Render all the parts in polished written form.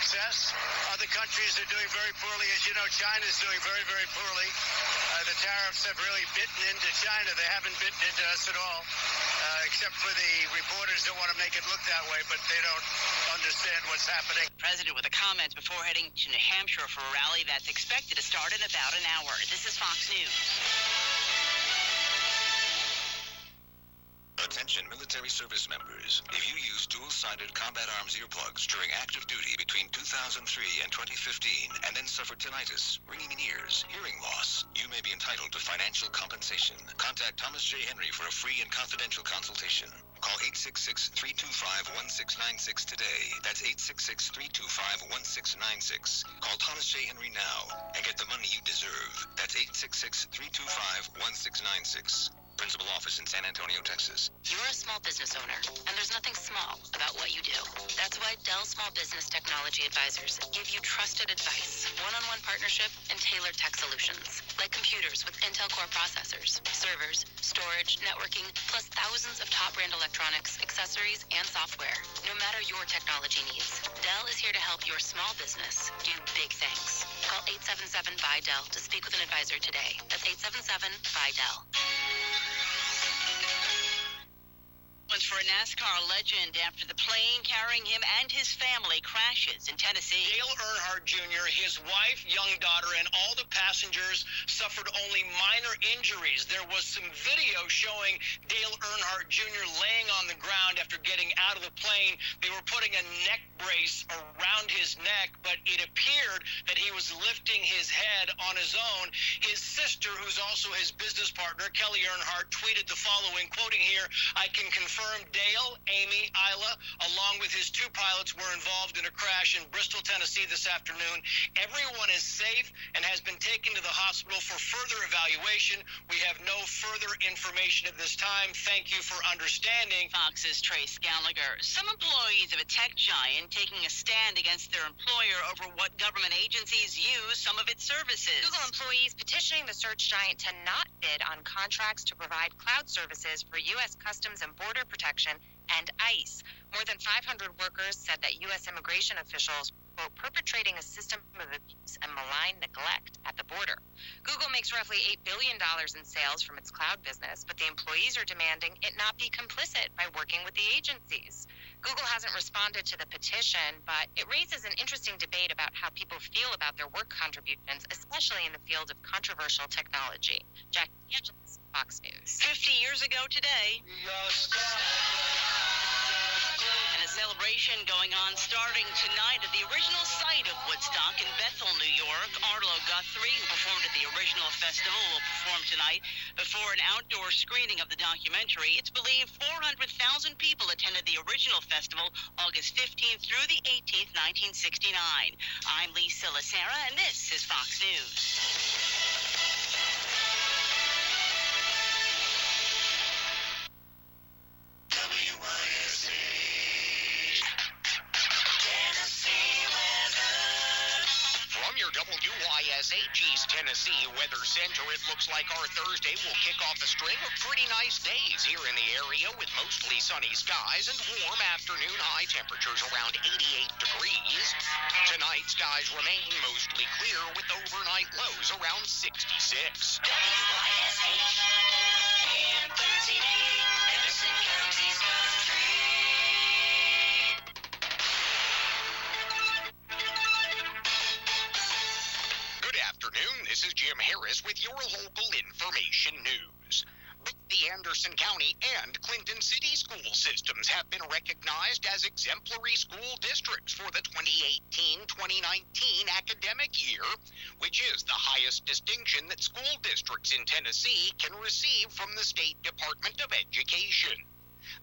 success. Other countries are doing very poorly. As you know, China is doing very, very poorly. The tariffs have really bitten into China. They haven't bitten into us at all, except for the reporters that want to make it look that way, but they don't understand what's happening. President with a comment before heading to New Hampshire for a rally that's expected to start in about an hour. This is Fox News. Attention military service members. If you use dual-sided combat arms earplugs during active duty between 2003 and 2015 and then suffered tinnitus, ringing in ears, hearing loss, you may be entitled to financial compensation. Contact Thomas J. Henry for a free and confidential consultation. Call 866-325-1696 today. That's 866-325-1696. Call Thomas J. Henry now and get the money you deserve. That's 866-325-1696. Principal office in San Antonio, Texas. You're a small business owner, and there's nothing small about what you do. That's why Dell Small Business Technology Advisors give you trusted advice, one-on-one partnership, and tailored tech solutions, like computers with Intel Core processors, servers, storage, networking, plus thousands of top-brand electronics, accessories, and software. No matter your technology needs, Dell is here to help your small business do big things. Call 877-BUY-DELL to speak with an advisor today. That's 877-BUY-DELL. For a NASCAR legend after the plane carrying him and his family crashes in Tennessee. Dale Earnhardt Jr., his wife, young daughter, and all the passengers suffered only minor injuries. There was some video showing Dale Earnhardt Jr. laying on the ground after getting out of the plane. They were putting a neck brace around his neck, but it appeared that he was lifting his head on his own. His sister, who's also his business partner, Kelly Earnhardt, tweeted the following, quoting here, "I can confirm Dale, Amy, Isla, along with his two pilots were involved in a crash in Bristol, Tennessee this afternoon. Everyone is safe and has been taken to the hospital for further evaluation. We have no further information at this time. Thank you for understanding." Fox's Trace Gallagher. Some employees of a tech giant taking a stand against their employer over what government agencies use some of its services. Google employees petitioning the search giant to not bid on contracts to provide cloud services for U.S. Customs and Border Protection and ICE. More than 500 workers said that U.S. immigration officials were perpetrating a system of abuse and malign neglect at the border. Google makes roughly $8 billion in sales from its cloud business, but the employees are demanding it not be complicit by working with the agencies. Google hasn't responded to the petition, but it raises an interesting debate about how people feel about their work contributions, especially in the field of controversial technology. Jack Angeles, Fox News. 50 years ago today. And a celebration going on starting tonight at the original site of Woodstock in Bethel, New York. Arlo Guthrie, who performed at the original festival, will perform tonight before an outdoor screening of the documentary. It's believed 400,000 people attended the original festival August 15th through the 18th, 1969. I'm Lisa Lacera, and this is Fox News. WYSH's Tennessee Weather Center, it looks like our Thursday will kick off a string of pretty nice days here in the area with mostly sunny skies and warm afternoon high temperatures around 88 degrees. Tonight, skies remain mostly clear with overnight lows around 66. WYSH, AM 1380, Anderson County's country. This is Jim Harris with your local information news. Both the Anderson County and Clinton City school systems have been recognized as exemplary school districts for the 2018-2019 academic year, which is the highest distinction that school districts in Tennessee can receive from the State Department of Education.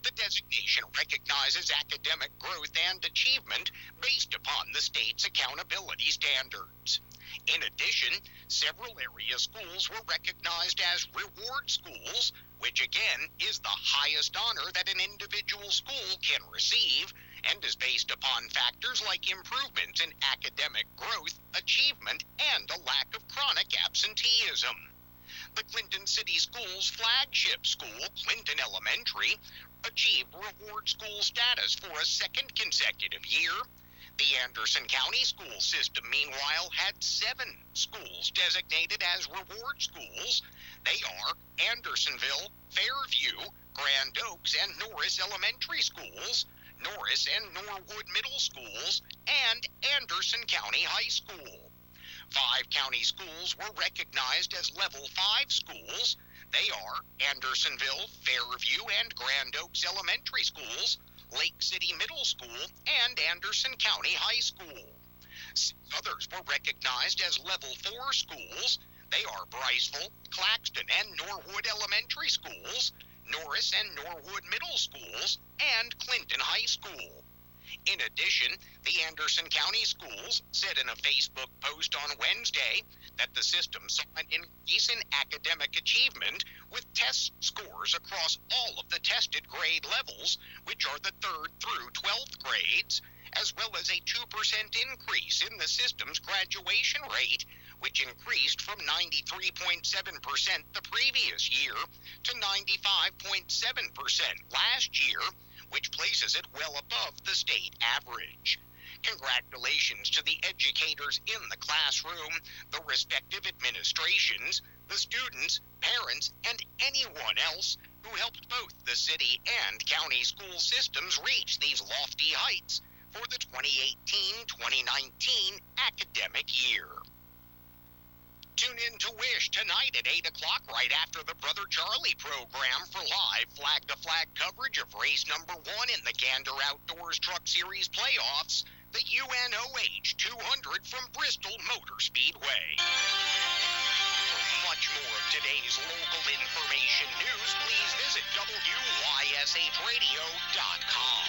The designation recognizes academic growth and achievement based upon the state's accountability standards. In addition, several area schools were recognized as reward schools, which again is the highest honor that an individual school can receive and is based upon factors like improvements in academic growth, achievement, and a lack of chronic absenteeism. The Clinton City Schools flagship school, Clinton Elementary, achieved reward school status for a second consecutive year. The Anderson County school system, meanwhile, had 7 schools designated as reward schools. They are Andersonville, Fairview, Grand Oaks, and Norris Elementary Schools, Norris and Norwood Middle Schools, and Anderson County High School. 5 county schools were recognized as Level 5 schools. They are Andersonville, Fairview, and Grand Oaks Elementary Schools, Lake City Middle School, and Anderson County High School. 6 others were recognized as Level 4 schools. They are Bryceville, Claxton, and Norwood Elementary Schools, Norris and Norwood Middle Schools, and Clinton High School. In addition, the Anderson County Schools said in a Facebook post on Wednesday that the system saw an increase in academic achievement with test scores across all of the tested grade levels, which are the 3rd through 12th grades, as well as a 2% increase in the system's graduation rate, which increased from 93.7% the previous year to 95.7% last year, which places it well above the state average. Congratulations to the educators in the classroom, the respective administrations, the students, parents, and anyone else who helped both the city and county school systems reach these lofty heights for the 2018-2019 academic year. Tune in to WYSH tonight at 8 o'clock right after the Brother Charlie program for live flag-to-flag coverage of race number 1 in the Gander Outdoors Truck Series playoffs, the UNOH 200 from Bristol Motor Speedway. For much more of today's local information news, please visit WYSHradio.com.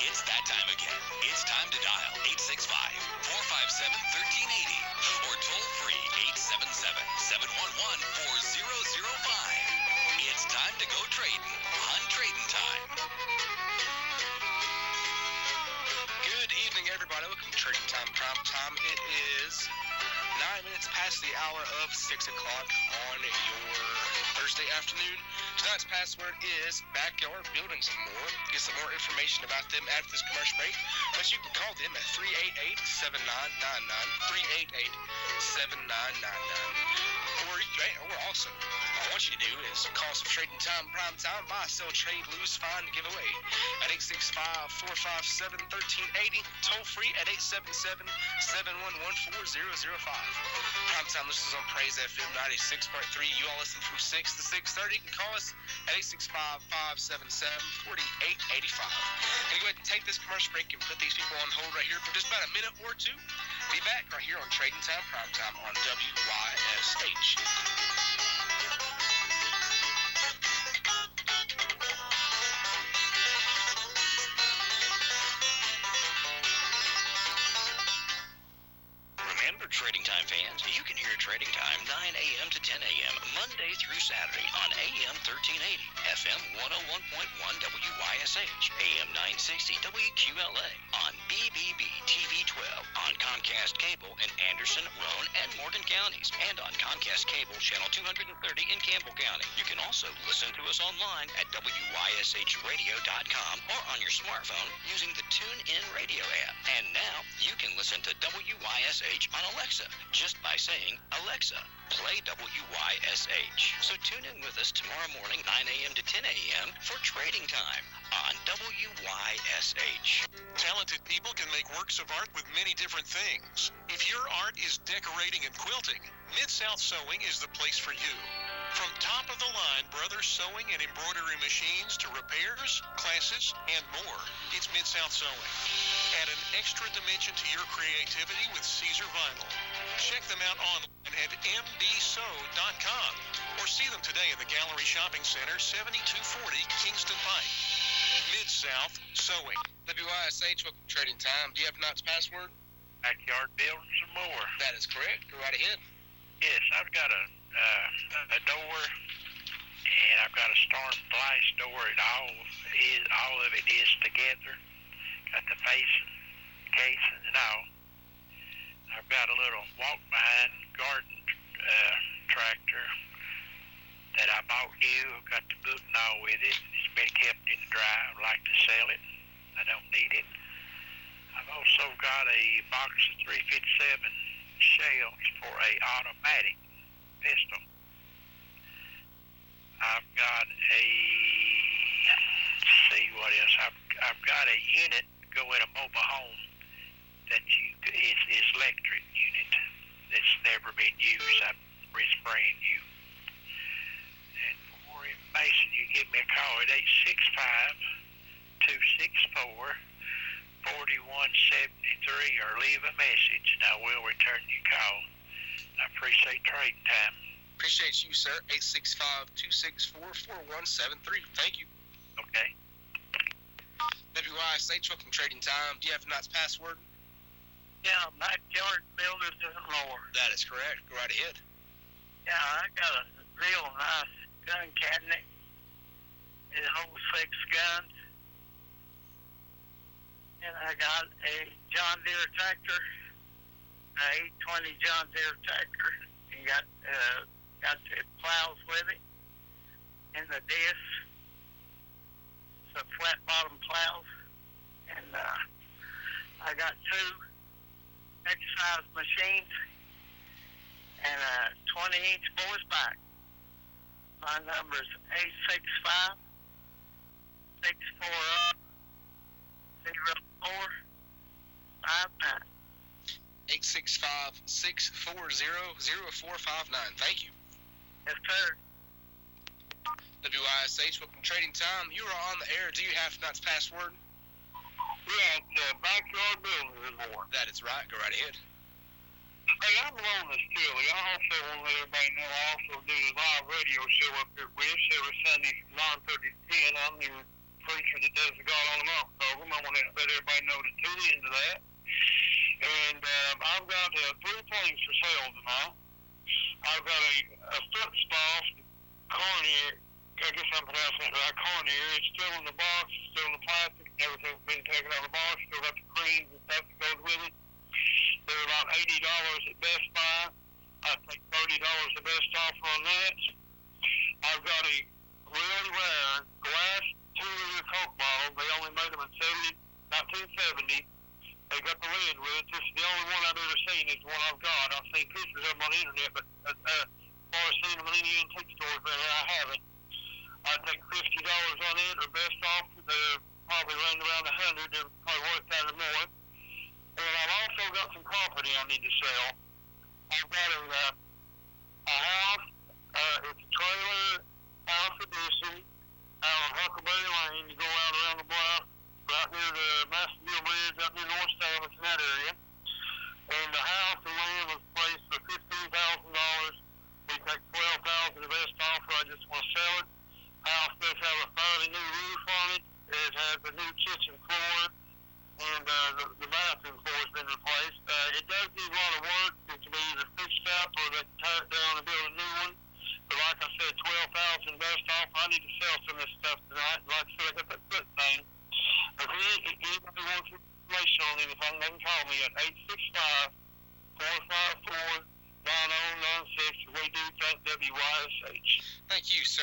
It's that time again. It's time to dial 865-457-1380 or toll free 877-711-4005. It's time to go trading on Trading Time. Good evening, everybody. Welcome to Trading Time Prime Time. It is 9 minutes past the hour of 6 o'clock on your Thursday afternoon. Tonight's password is Backyard Buildings and More. Get some more information about them after this commercial break, but you can call them at 388-7999, 388-7999. Or also, all I want you to do is call us for Trading Time Prime Time, buy, sell, trade, lose, find, give away at 865-457-1380, toll free at 877-711-4005. Prime Time listeners on Praise FM 96.3. You all listen from 6 to 6:30. You can call us at 865-577-4885. Gonna go ahead and take this commercial break and put these people on hold right here for just about a minute or two. Be back right here on Trading Time Prime Time on WYSH. Remember, Trading Time fans, you can hear Trading Time 9 a.m. to 10 a.m. Monday through Saturday on AM 1380, FM 101.1 WYSH, AM 960 WQLA, on BBB TV 12, on Comcast Cable in Anderson, Roane, and Morgan counties, and on Comcast Cable Channel 230 in Campbell County. You can also listen to us online at WYSHradio.com or on your smartphone using the TuneIn Radio app. And now you can listen to WYSH on Alexa just by saying, Alexa, play WYSH. So tune in with us tomorrow morning, 9 a.m. to 10 a.m. for Trading Time on WYSH. Talented people can make works of art with many different things. If your art is decorating and quilting, Mid-South Sewing is the place for you. From top-of-the-line Brothers Sewing and Embroidery machines to repairs, classes, and more, it's Mid-South Sewing. Add an extra dimension to your creativity with Caesar Vinyl. Check them out online at mdsew.com or see them today in the Gallery Shopping Center, 7240 Kingston Pike. Mid-South Sewing. WYSH, welcome to Trading Time. Do you have tonight's password? Backyard Buildings and More. That is correct. Go right ahead. Yes, I've got a door, and I've got a storm glass door. All of it is together. Got the face, case, and all. I've got a little walk-behind garden tractor that I bought new. I've got the boot and all with it. It's been kept in the dry. I'd like to sell it. I don't need it. I've also got a box of 357 shells for a automatic pistol. I've got a, let's see what else. I've got a unit go in a mobile home that is electric unit that's never been used. I'm respraying you. And for more information, you give me a call at 865-264-4173 or leave a message and I will return your call. I appreciate trading time. Appreciate you, sir. 865-264-4173. Thank you. Okay. WYSH, welcome to Trading Time. Do you have tonight's password? Yeah, backyard builders and more. That is correct. Go right ahead. Yeah, I got a real nice gun cabinet. It holds 6 guns. And I got a John Deere tractor, a 820 John Deere tractor. You got the plows with it, and the disc, some flat bottom plows, and I got 2 exercise machines and a 20-inch boys back. My number is 865-640-0459. 865-640-0459. Thank you. Yes, sir. WYSH, welcome to Trading Time. You are on the air. Do you have tonight's password? Yeah, it's backyard buildings and more. That is right. Go right ahead. Hey, I'm alone this Chili. I also want to let everybody know I also do the live radio show up here at WYSH every Sunday from 9:30 to 10. I'm the preacher that does the God on the Mountain program. I want to let everybody know to tune into that. And I've got 3 things for sale tonight. I've got a foot spa, cornier. I guess I'm pronouncing it right, cornier. It's still in the box, still in the plastic. Everything's been taken out of the box. Still got the creams and stuff that goes with it. They're about $80 at Best Buy. I'd take $30 the best offer on that. I've got a really rare glass 2-liter Coke bottle. They only made them in 1970. They got the lid with it. This is the only one I've ever seen. Is the one I've got. I've seen pictures of them on the internet, but as far as seeing them in any antique stores, I haven't. I'd take $50 on it, or best off. They're probably running around 100. They're probably worth that or more. And I've also got some property I need to sell. I've got a house. It's a trailer house addition out on Huckleberry Lane. You go out around the block, right near the Massville Bridge, up near North Stamets in that area. And the house and land was placed for $15,000. We take $12,000 the best offer. I just want to sell it. House does have a fairly new roof on it. It has a new kitchen floor, and the bathroom floor has been replaced. It does need a lot of work. It can be either fixed up or they can tear it down and build a new one. But like I said, $12,000 best offer. I need to sell some of this stuff tonight. Like I said, I got that foot thing. If anybody wants information on anything, they can call me at 865-454-9096. We do thank WYSH. Thank you, sir.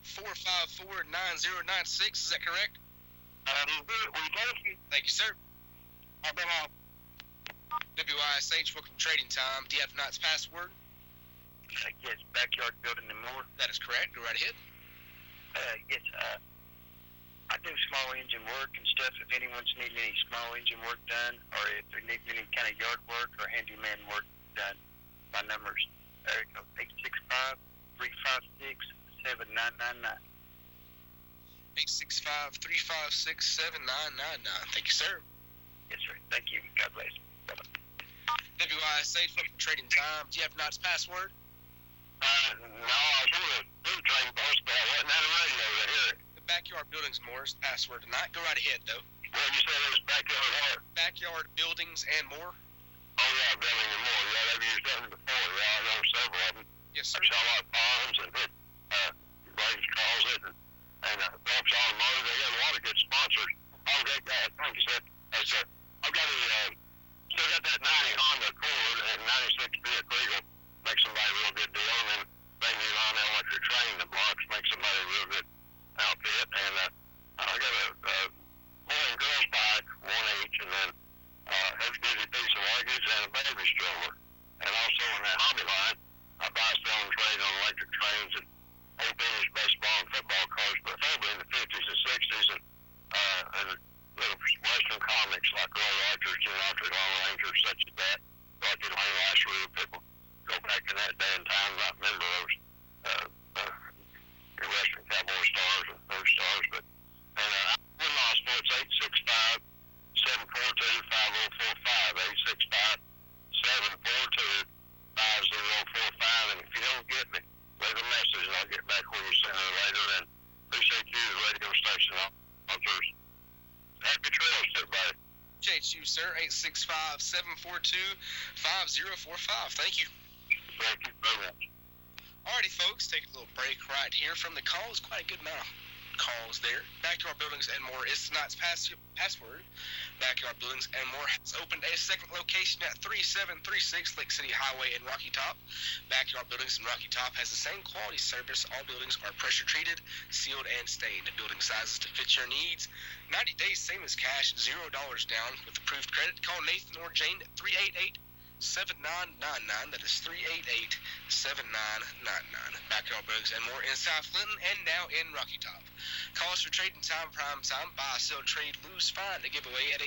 865-454-9096. Is that correct? That is good. We thank you. Thank you, sir. I've been on. WYSH, welcome to Trading Time. Do you have tonight's password? Yes, backyard building and more. That is correct. Go right ahead. Yes, I do small engine work and stuff. If anyone's needing any small engine work done, or if they need any kind of yard work or handyman work done, my number's 865-356-7999. 865-356-7999. Thank you, sir. Yes, sir. Thank you. God bless. WYSH, welcome to Trading Time. Do you have tonight's password? No, I was going to do the trading post, but I wasn't on the radio to hear it. The Backyard Buildings Moore's password tonight. Go right ahead, though. What did you say it was backyard what? Backyard Buildings and More. Oh, yeah, building and more. Yeah, they've used that before. Yeah, I know several of them. Yes, sir. I saw a lot of farms and Blaze calls it, and Phelps Automotive. They got a lot of good sponsors. I'll get that. Thank you, sir. I've got still got that 90 Honda Accord and 96 Buick Regal. Make somebody a real good deal, and then bring me on electric truck. 865-742-5045. Thank you. Thank you very much. Alrighty, folks, take a little break right here from the calls. Quite a good amount of calls there. Backyard Buildings and More is tonight's password. Backyard Buildings and More has opened a second location at 3736 Lake City Highway in Rocky Top. Backyard Buildings in Rocky Top has the same quality service. All buildings are pressure treated, sealed, and stained. Building sizes to fit your needs. 90 days, same as cash, $0 down with approved credit. Call Nathan or Jane at 388-7999. That is 388-7999. Backyard Buildings and More in South Clinton and now in Rocky Top. Call us for trading time, prime time, buy, sell, trade, lose, find, a giveaway at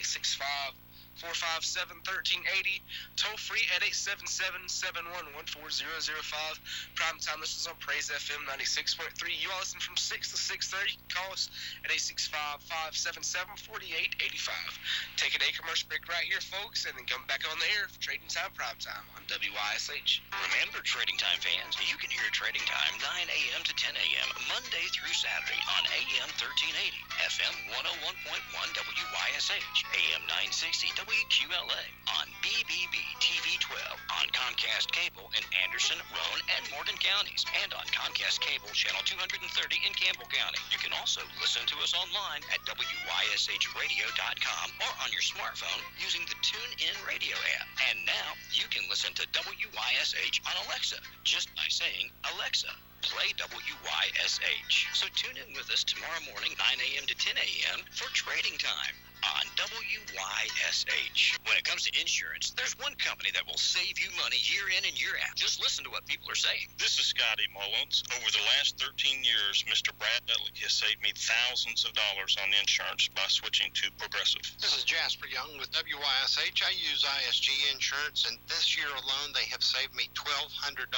865-457-1380. Toll free at 877-711-4005. Prime time listens on Praise FM 96.3. You all listen from 6 to 6:30. Call us at 865-577-4885. Take a day commercial break right here, folks, and then come back on the air for Trading Time Prime Time on WYSH. Remember, Trading Time fans, you can hear Trading Time 9 a.m. to 10 a.m. Monday through Saturday on AM 1380, FM 101.1 WYSH, AM 960 WQLA, on BBB TV 12, on Comcast Cable in Anderson, Roane, and Morgan counties, and on Comcast Cable Channel 230 in Campbell County. You can also listen to us online at WYSHradio.com or on your smartphone using the TuneIn Radio app. And now you can listen to WYSH on Alexa just by saying, Alexa, play WYSH. So tune in with us tomorrow morning, 9 a.m. to 10 a.m. for Trading Time on WYSH. When it comes to insurance, there's one company that will save you money year in and year out. Just listen to what people are saying. This is Scotty Mullins. Over the last 13 years, Mr. Brad Dudley has saved me thousands of dollars on insurance by switching to Progressive. This is Jasper Young with WYSH. I use ISG Insurance, and this year alone, they have saved me $1,200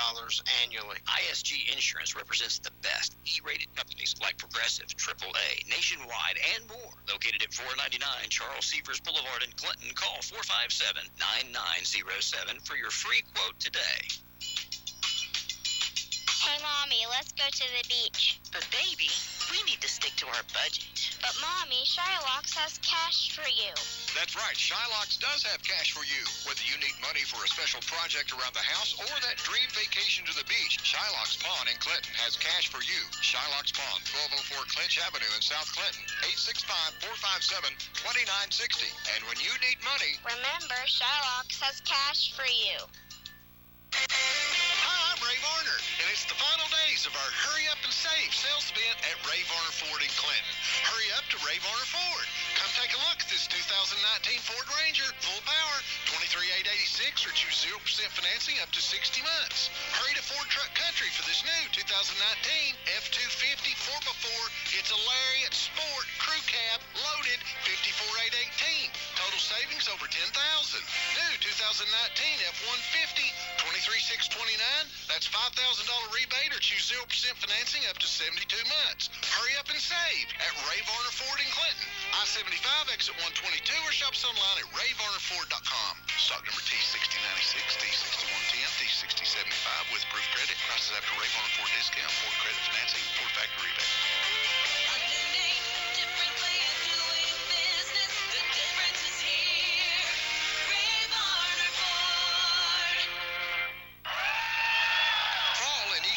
annually. ISG Insurance represents the best E-rated companies like Progressive, AAA, Nationwide, and more. Located at 499 Charles Severs Boulevard in Clinton. Call 457-9907 for your free quote today. Hey, Mommy, let's go to the beach. But baby, we need to stick to our budget. But Mommy, Shylock's has cash for you. That's right, Shylock's does have cash for you. Whether you need money for a special project around the house or that dream vacation to the beach, Shylock's Pawn in Clinton has cash for you. Shylock's Pawn, 1204 Clinch Avenue in South Clinton, 865-457-2960. And when you need money, remember, Shylock's has cash for you. Hi, I'm Ray Varner, and it's the final days of our Hurry Up and Save sales event at Ray Varner Ford in Clinton. Hurry up to Ray Varner Ford. Come take a look at this 2019 Ford Ranger, full power, $23,886, or choose 0% financing up to 60 months. Hurry to Ford Truck Country for this new 2019 F-250 4x4. It's a Lariat Sport Crew Cab, loaded, $54,818. Total savings over $10,000. New 2019 F-150, $23,629. That's $5,000 rebate or choose 0% financing up to 72 months. Hurry up and save at Ray Varner Ford in Clinton. I-75 exit 122 or shop us online at rayvarnerford.com. Stock number T6096, T6110, T6075 with proof credit. Prices after Ray Varner Ford discount, Ford credit financing, Ford factory rebate.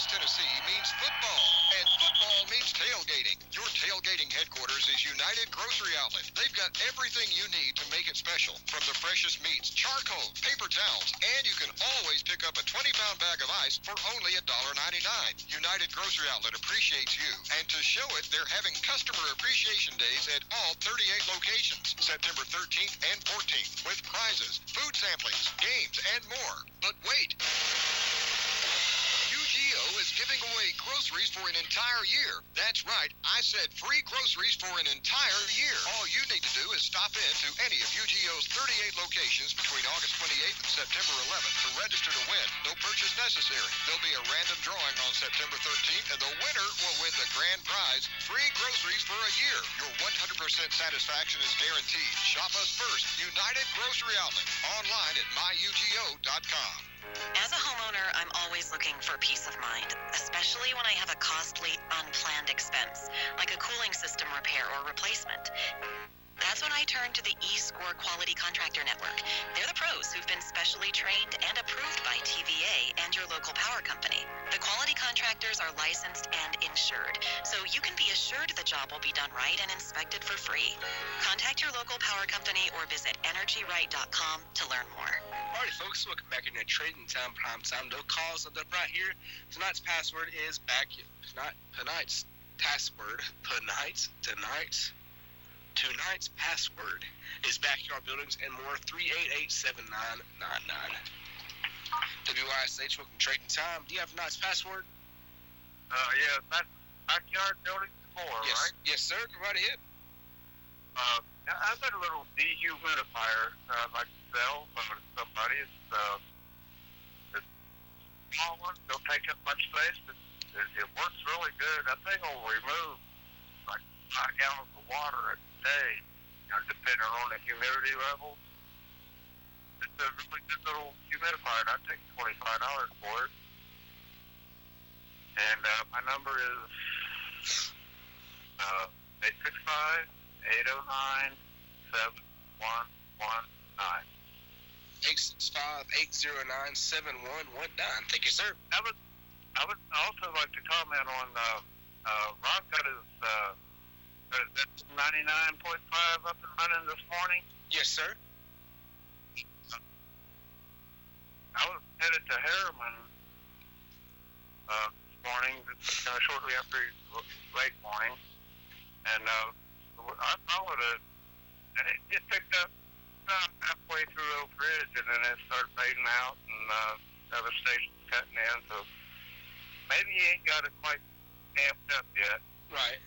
Tennessee means football, and football means tailgating. Your tailgating headquarters is United Grocery Outlet. They've got everything you need to make it special, from the freshest meats, charcoal, paper towels, and you can always pick up a 20-pound bag of ice for only $1.99. United Grocery Outlet appreciates you, and to show it, they're having Customer Appreciation Days at all 38 locations, September 13th and 14th, with prizes, food samplings, games, and more. But wait! UGO is giving away groceries for an entire year. That's right, I said free groceries for an entire year. All you need to do is stop in to any of UGO's 38 locations between August 28th and September 11th to register to win. No purchase necessary. There'll be a random drawing on September 13th, and the winner will win the grand prize, free groceries for a year. Your 100% satisfaction is guaranteed. Shop us first, United Grocery Outlet, online at myugo.com. As a homeowner, I'm always looking for peace of mind, especially when I have a costly, unplanned expense, like a cooling system repair or replacement. That's when I turned to the eScore Quality Contractor Network. They're the pros who've been specially trained and approved by TVA and your local power company. The quality contractors are licensed and insured, so you can be assured the job will be done right and inspected for free. Contact your local power company or visit energyright.com to learn more. Alrighty, folks, welcome back in your Trading Time Prime Time. No calls up right here. Tonight's password is tonight's password is Backyard Buildings and More, 388-7999. WYSH, welcome to Trading Time. Do you have tonight's password? Yeah, that's Backyard Buildings and More, Yes. right? Yes, sir. Go right ahead. I've got a little dehumidifier I'd like to sell to somebody. It's a small one. Don't take up much space, but it works really good. That thing will remove like 5 gallons of water a day, depending on the humidity levels. It's a really good little humidifier. I'd take $25 for it. And my number is 865-809-7119. 865-809-7119. Thank you, sir. I would also like to comment on Rob got his 99.5 up and running this morning. Yes, sir. I was headed to Harriman this morning, shortly after late morning, and I followed it, and it picked up halfway through Oak Ridge, and then it started fading out, and other stations cutting in, so maybe you ain't got it quite amped up yet. Right.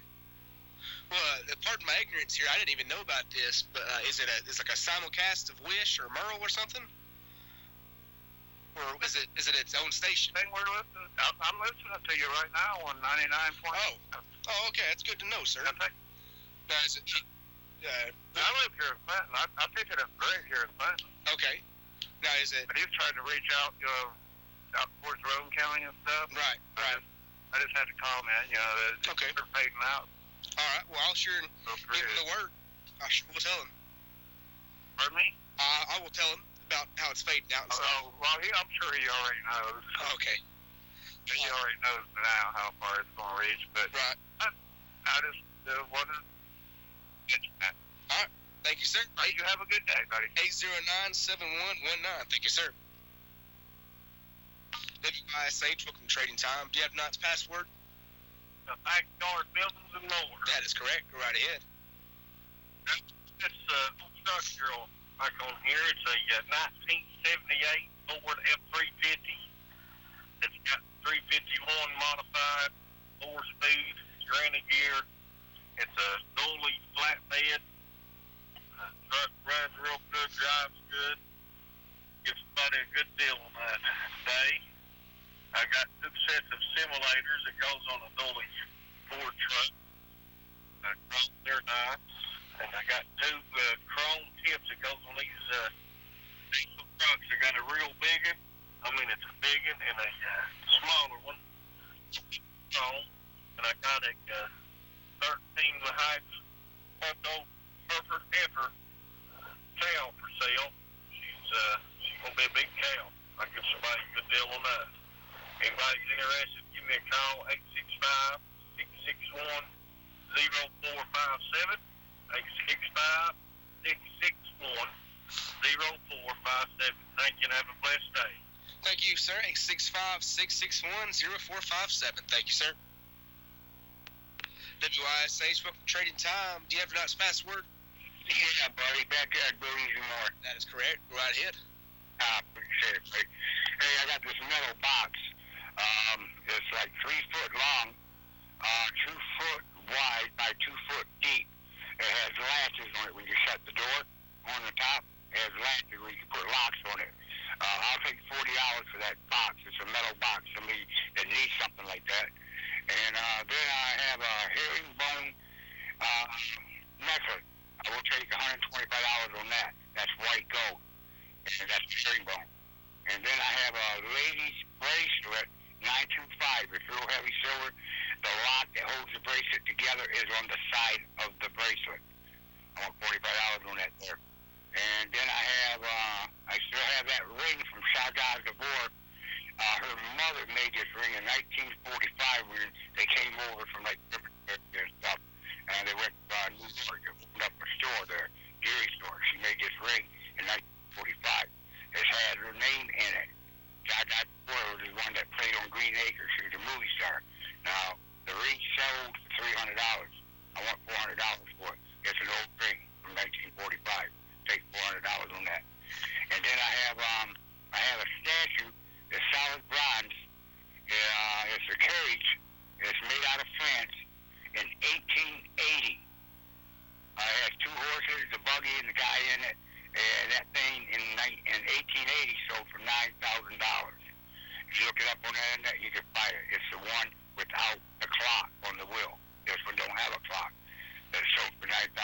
Well, pardon my ignorance here. I didn't even know about this, but is it like a simulcast of WYSH or Merle or something? Or is it its own station? I'm listening to you right now on 99.5. Oh, okay. That's good to know, sir. Now, is it? I live here in Clinton. I pick it up great here in Clinton. Okay. Now, is it? He's trying to reach out, out towards Rowan County and stuff. Right. I just had to comment, that they're fading out. All right. Well, I'll sure give him the word. I sure will tell him. Pardon me? I will tell him about how it's fading out and stuff. Well, I'm sure he already knows. Okay. He already knows now how far it's going to reach, but I just wanted to mention that. All right. Thank you, sir. You have a good day, buddy. 809-7119. Thank you, sir. WYSH, welcome to Trading Time. Do you have tonight's password? Backyard Buildings and More. That is correct. Go right ahead. It's structural. Like on here, it's a 1978 Ford F-350. It's got 351 modified, 4-speed, granny gear. It's a dually flatbed. Truck runs real good, drives good. Gives somebody a good deal on that today. I got 2 sets of simulators that goes on a dually Ford truck. They're nice. And I got 2 chrome tips that goes on these diesel trucks. I got a real big one. I mean, it's a big one and a smaller one. Chrome. And I got a 13 heights Otto Hereford heifer cow for sale. She's gonna be a big cow. I'll give somebody a good deal on that. Anybody's interested, give me a call, 865-661-0457. 865-661-0457. Thank you and have a blessed day. Thank you, sir. 865-661-0457. Thank you, sir. WYSH, welcome to Trading Time. Do you have tonight's password? Yeah, buddy. Backyard Buildings and More. That is correct. Go right ahead. I appreciate it, buddy. Hey, I got this metal box. It's like 3 foot long, 2 foot wide by 2 foot deep. It has latches on it when you shut the door on the top. It has latches where you can put locks on it. I'll take $40 for that box. It's a metal box. Somebody that needs something like that. And then I have a herringbone necklace. I will take $125 on that. That's white gold. And that's the herringbone. And then I have a lady's bracelet, 925. It's real heavy silver. The lock that holds the bracelet together is on the side of the bracelet. I want $45 on that there. And then I still have that ring from Shagaz Gabor. Her mother made this ring in 1945 when they came over from like and stuff. And they went to New York and opened up a store there, jewelry store. She made this ring in 1945. It had her name in it. Shagaz Gabor was the one that played on Green Acres. She was a movie star. Now, the ring sold for $300. I want $400 for it. It's an old ring from 1945. Take $400 on that. And then I have a statue that's solid bronze. It's a carriage. It's made out of France in 1880. It has two horses, the buggy, and the guy in it. And that thing in 1880 sold for $9,000. If you look it up on the internet, you can buy it. It's the one without the clock on the wheel. This one don't have a clock. That sold for $9,000.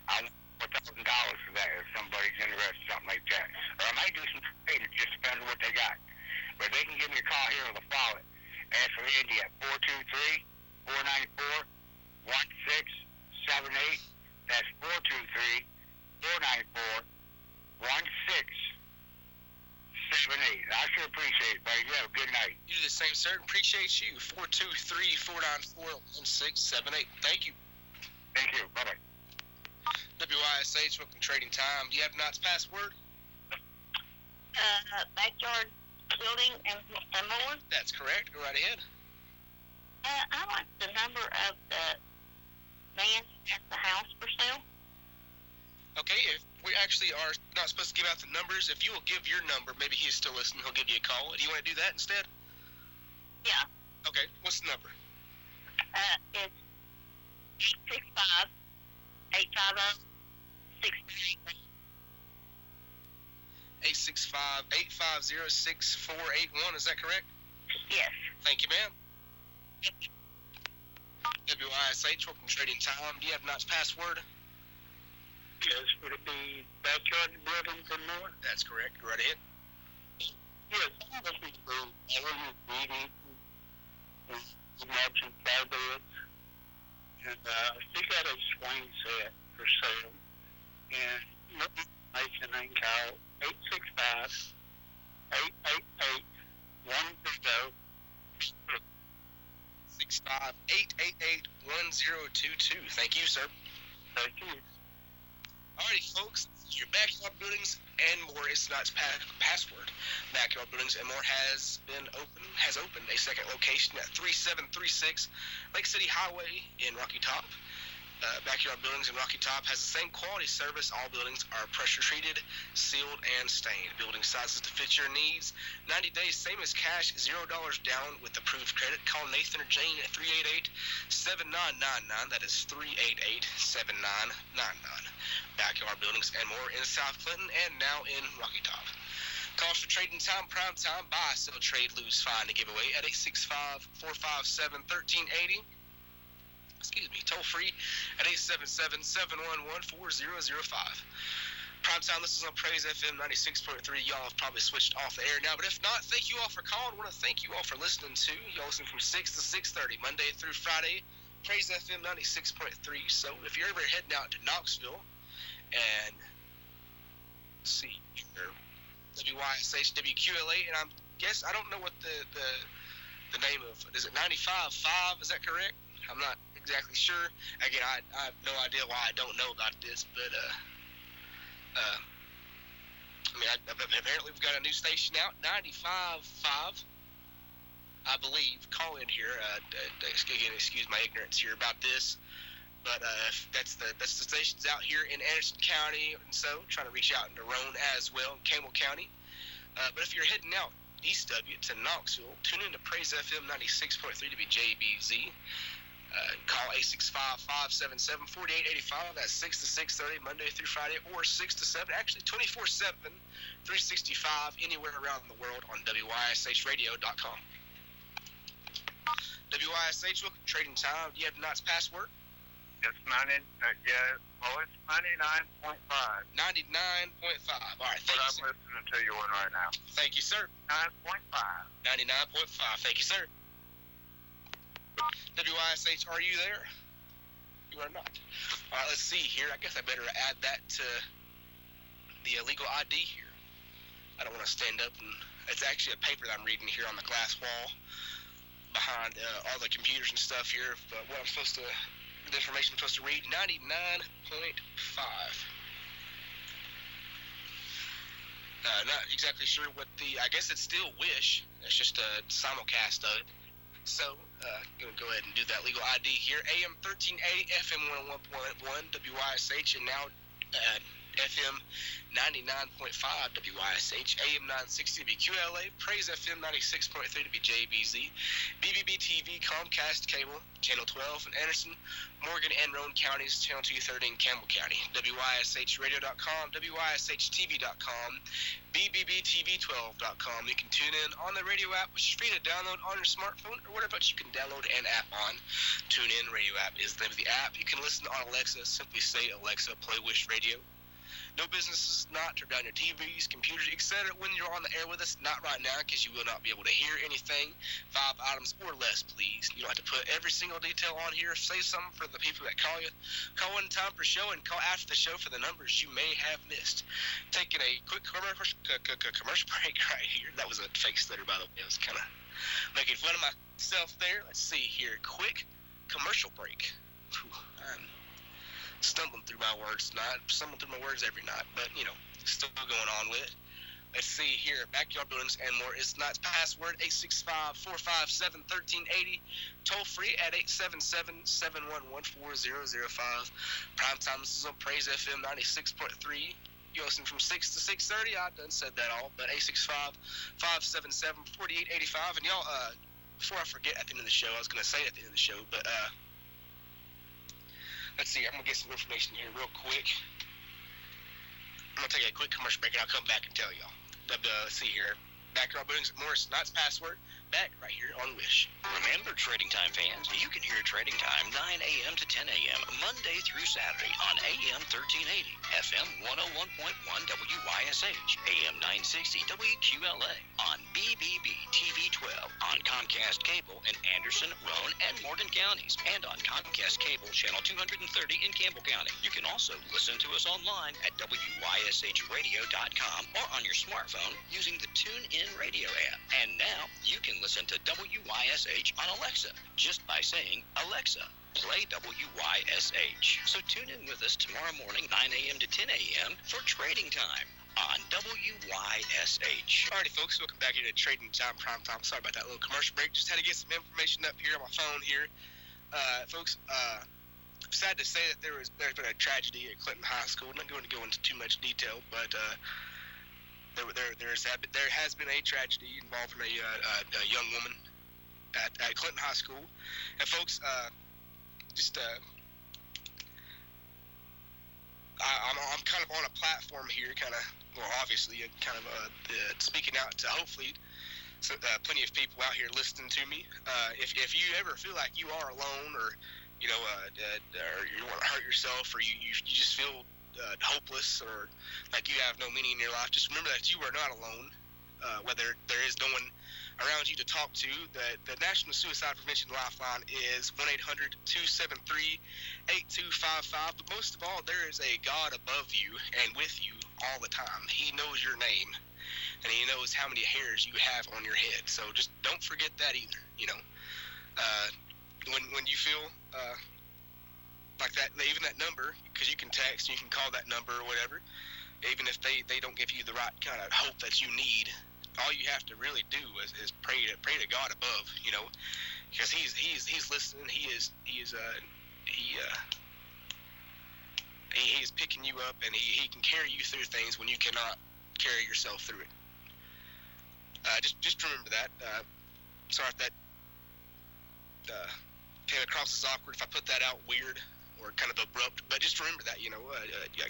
I want $4,000 for that if somebody's interested in something like that. Or I might do some trading. It just depends on what they got. But they can give me a call here on the Follett. Ask for Andy at 423-494-1678. That's 423-494-1678. I sure appreciate it, buddy. You have a good night. You do the same, sir. Appreciate you. 423-494-1678. Thank you. Thank you. Bye-bye. WYSH, welcome Trading Time. Do you have tonight's password? Backyard building and more? That's correct. Go right ahead. I want the number of the man at the house for sale. Okay, if we actually are not supposed to give out the numbers, if you will give your number, maybe he's still listening, he'll give you a call. Do you want to do that instead? Yeah. Okay, what's the number? It's 865-850-6981. 865-850-6481, is that correct? Yes. Thank you, ma'am. WYSH, welcome Trading Time. Do you have tonight's password? Yes, would it be Backyard Building and More? That's correct. Go right ahead. Yes, I'm looking for reading matching flower beds. And she got a swing set for sale. And information I can call 865-888-1022. 658-888-1022. Thank you, sir. Thank you. Alrighty, folks, your Backyard Buildings and More is tonight's password. Backyard Buildings and More has opened a second location at 3736 Lake City Highway in Rocky Top. Backyard Buildings in Rocky Top has the same quality service. All buildings are pressure treated, sealed, and stained. Building sizes to fit your needs. 90 days, same as cash, $0 down with approved credit. Call Nathan or Jane at 388-7999. That is 388-7999. Backyard Buildings and More in South Clinton and now in Rocky Top. Calls for Trading Time, Prime Time, buy, sell, trade, lose, find, and give away at 865-457-1380. Excuse me, toll free at 877-711-4005. Primetime listeners on Praise FM 96.3. Y'all have probably switched off the air now, but if not, thank you all for calling. I want to thank you all for listening to. Y'all listen from 6 to 6:30, Monday through Friday. Praise FM 96.3. So if you're ever heading out to Knoxville and see your WYSH WQLA, and I don't know what the name of it is. It 95.5? Is that correct? I'm not exactly sure. Again, I have no idea why I don't know about this, but apparently we've got a new station out, 95.5, I believe. Call in here. Again, excuse my ignorance here about this, but that's the stations out here in Anderson County, and so trying to reach out into Roane as well, in Campbell County. But if you're heading out east of you to Knoxville, tune in to Praise FM 96.3 to be JBZ. Call 865-577-4885. That's 6 to 6:30 Monday through Friday, or 6 to 7, actually 24/7, 365 anywhere around the world on WYSHradio.com. WYSH, welcome Trading Time. Do you have tonight's password? It's 99.5. 99.5. All right, but I'm listening to you one right now. Thank you, sir. 99.5. 99.5. Thank you, sir. WYSH, are you there? you are not. All right, let's see here. I guess I better add that to the illegal ID here. I don't want to stand up, and it's actually a paper that I'm reading here on the glass wall behind all the computers and stuff here. But what I'm supposed to, the information I'm supposed to read, 99.5. Not exactly sure what the, I guess it's still WYSH. It's just a simulcast of it. So, going to go ahead and do that legal ID here. AM 1380, FM 101.1, WYSH, and now FM 99.5 WYSH, AM 960 to be QLA, Praise FM 96.3 to be JBZ, BBB TV, Comcast Cable, Channel 12 in Anderson, Morgan and Roane counties, Channel 230 in Campbell County, WYSHradio.com, WYSHTV.com, BBBTV12.com. You can tune in on the radio app, which is free to download on your smartphone or whatever else you can download an app on. Tune in radio app is the name of the app. You can listen on Alexa. Simply say, Alexa, play WYSH Radio. No businesses not turn down your TVs, computers, etc. when you're on the air with us. Not right now, because you will not be able to hear anything. 5 items or less, please. You don't have to put every single detail on here. Say something for the people that call you. Call in time for show and call after the show for the numbers you may have missed. Taking a quick commercial break right here. That was a fake stutter, by the way. I was kind of making fun of myself there. Let's see here. Quick commercial break. Whew, I'm stumbling through my words tonight, stumbling through my words every night, but, you know, still going on with it. Let's see here, backyard buildings and more. It's tonight's password, 865-457-1380, toll free at 877-711-4005. Prime time, this is on Praise FM 96.3. You listen from 6 to 6:30. I done said that all, but 865-577-4885. And y'all, before I forget at the end of the show, I was going to say it at the end of the show, but, let's see, I'm going to get some information here real quick. I'm going to take a quick commercial break, and I'll come back and tell y'all. Let's see here. Backyard Buildings at Morris, tonight's password, back right here on WYSH. Remember, Trading Time fans, you can hear Trading Time 9 a.m. to 10 a.m. Monday through Saturday on AM 1380, FM 101.1 WYSH, AM 960 WQLA, on BBB TV 12, on Comcast Cable in Anderson, Roane, and Morgan counties, and on Comcast Cable Channel 230 in Campbell County. You can also listen to us online at WYSHradio.com or on your smartphone using the TuneIn Radio app. And now you can listen to WYSH on Alexa just by saying, Alexa, play WYSH. So tune in with us tomorrow morning, 9 a.m. to 10 a.m. for Trading Time on WYSH. Alrighty, folks, welcome back here to Trading Time Prime Time. Sorry about that little commercial break. Just had to get some information up here on my phone here. Folks, sad to say that there's been a tragedy at Clinton High School. I'm not going to go into too much detail, but there has been a tragedy involving a young woman at Clinton High School. And folks, I'm kind of on a platform here, obviously, kind of speaking out to hopefully plenty of people out here listening to me. If you ever feel like you are alone, or you want to hurt yourself, or you just feel hopeless, or like you have no meaning in your life, just remember that you are not alone. Whether there is no one around you to talk to, the National Suicide Prevention Lifeline is 1-800-273-8255. But most of all, there is a God above you and with you all the time. He knows your name, and He knows how many hairs you have on your head. So just don't forget that either. When you feel like that, even that number, because you can text, you can call that number or whatever, even if they don't give you the right kind of hope that you need, all you have to really do is pray to God above, because he's listening. He is picking you up, and he can carry you through things when you cannot carry yourself through it. Just remember that. Sorry if that came across as awkward, if I put that out weird or kind of abrupt, but just remember that,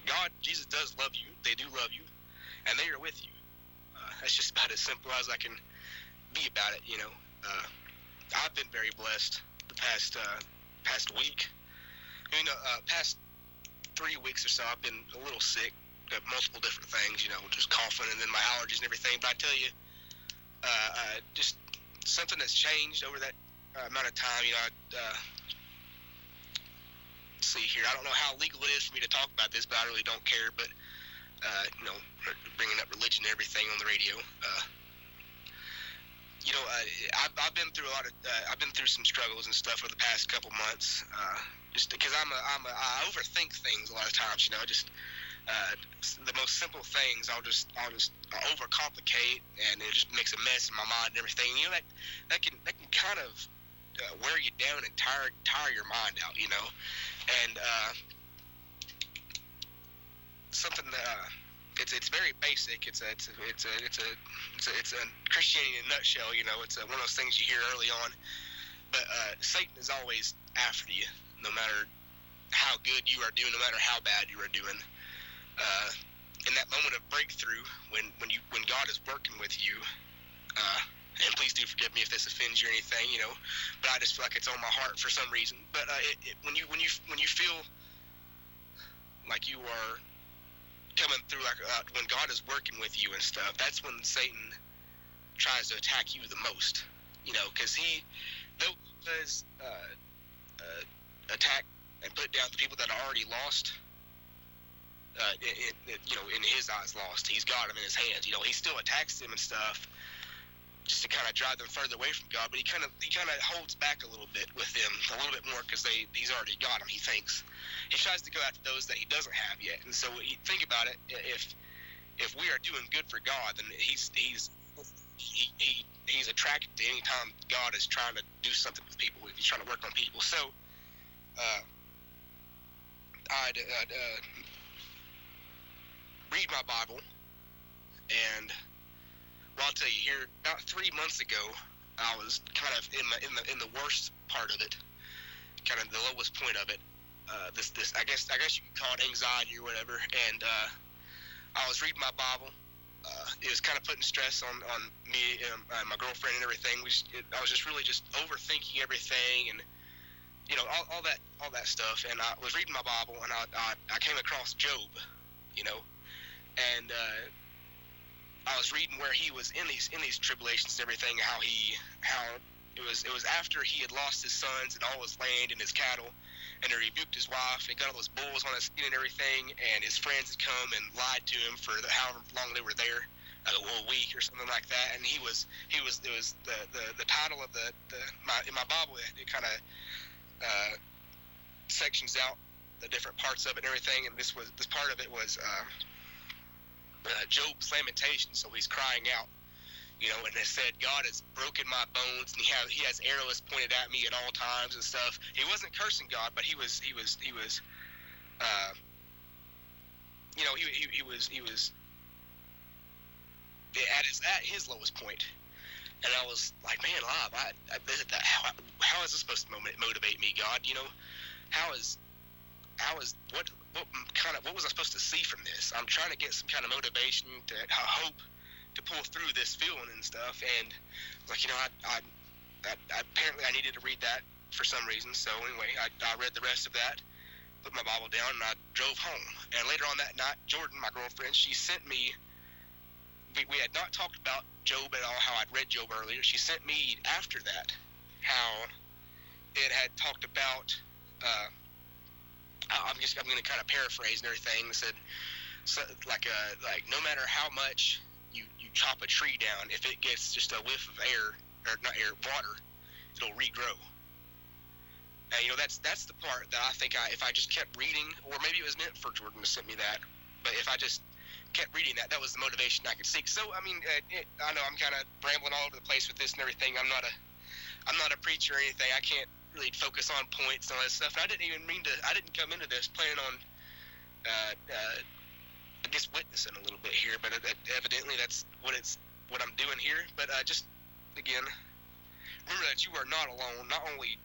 God, Jesus does love you. They do love you, and they are with you. That's just about as simple as I can be about it. I've been very blessed the past week. Past 3 weeks or so, I've been a little sick, multiple different things, just coughing, and then my allergies and everything. But I tell you, just something that's changed over that amount of time. see here. I don't know how legal it is for me to talk about this, but I really don't care. But bringing up religion and everything on the radio. I've been through I've been through some struggles and stuff over the past couple months. Just because I overthink things a lot of times. The most simple things I'll just overcomplicate, and it just makes a mess in my mind and everything. That can kind of wear you down and tire your mind out. And something that it's very basic. It's a Christianity in a nutshell. It's one of those things you hear early on. But Satan is always after you, no matter how good you are doing, no matter how bad you are doing. In that moment of breakthrough, when God is working with you, and please do forgive me if this offends you or anything, but I just feel like it's on my heart for some reason. But when you feel like you are coming through, like when God is working with you and stuff, that's when Satan tries to attack you the most. Because he does attack and put down the people that are already lost. In his eyes, lost. He's got them in his hands. He still attacks them and stuff, just to kind of drive them further away from God. But he kind of holds back a little bit with them, a little bit more, because he's already got them. He thinks he tries to go after those that he doesn't have yet. And so you think about it: if we are doing good for God, then he's attracted to any time God is trying to do something with people. He's trying to work on people. So I'd read my Bible, and I'll tell you here, about 3 months ago, I was kind of in the worst part of it, kind of the lowest point of it. This I guess you could call it anxiety or whatever. And I was reading my Bible. It was kind of putting stress on me and my girlfriend and everything. I was just really just overthinking everything, and all that stuff. And I was reading my Bible, and I came across Job, and I was reading where he was in these tribulations and everything. How it was after he had lost his sons and all his land and his cattle, and he rebuked his wife and got all those bulls on his skin and everything. And his friends had come and lied to him for however long they were there, a week or something like that. And it was the title of in my Bible. It kind of sections out the different parts of it and everything. And this part of it was Job's lamentation. So he's crying out, and it said, God has broken my bones, and he has arrows pointed at me at all times and stuff. He wasn't cursing God, but he was at his lowest point. And I was like, man, how is this supposed to motivate me, God? What was I supposed to see from this? I'm trying to get some kind of motivation, to hope to pull through this feeling and stuff. And like, apparently I needed to read that for some reason. So anyway, I read the rest of that, put my Bible down, and I drove home. And later on that night, Jordan, my girlfriend, she sent me, we had not talked about Job at all, how I'd read Job earlier. She sent me after that how it had talked about, I'm going to kind of paraphrase and everything. It said, like no matter how much you chop a tree down, if it gets just a whiff of water, it'll regrow. And that's the part that I think if I just kept reading, or maybe it was meant for Jordan to send me that, but if I just kept reading that was the motivation I could seek. So I mean, I know I'm kind of rambling all over the place with this and everything. I'm not a preacher or anything. I can't really focus on points and all that stuff. And I didn't come into this planning on I guess witnessing a little bit here, but evidently that's what I'm doing here. But just again, remember that you are not alone. Not only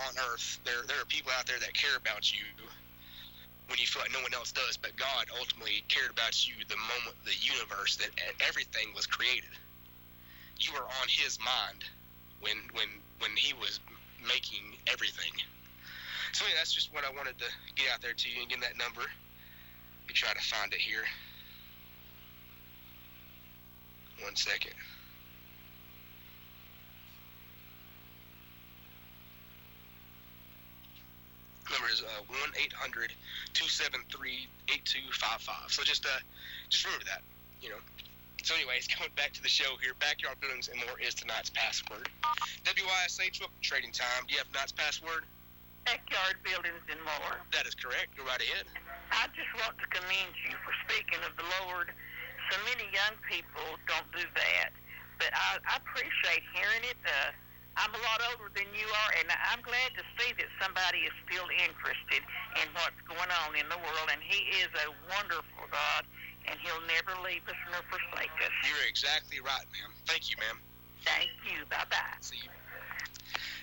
on earth, there are people out there that care about you when you feel like no one else does, but God ultimately cared about you the moment the universe, that everything was created. You were on his mind when he was making everything. So anyway, that's just what I wanted to get out there to you. And again, that number, let me try to find it here. 1 second. Number is 1-800-273-8255. So just remember that, you know. So anyways, going back to the show here, Backyard Buildings and More is tonight's password. WYSH, welcome to Trading Time. Do you have tonight's password? Backyard Buildings and More. That is correct. Go right ahead. I just want to commend you for speaking of the Lord. So many young people don't do that, but I appreciate hearing it. I'm a lot older than you are, and I'm glad to see that somebody is still interested in what's going on in the world, and He is a wonderful God, and He'll never leave us nor forsake us. You're exactly right, ma'am. Thank you, ma'am. Thank you. Bye-bye. See you.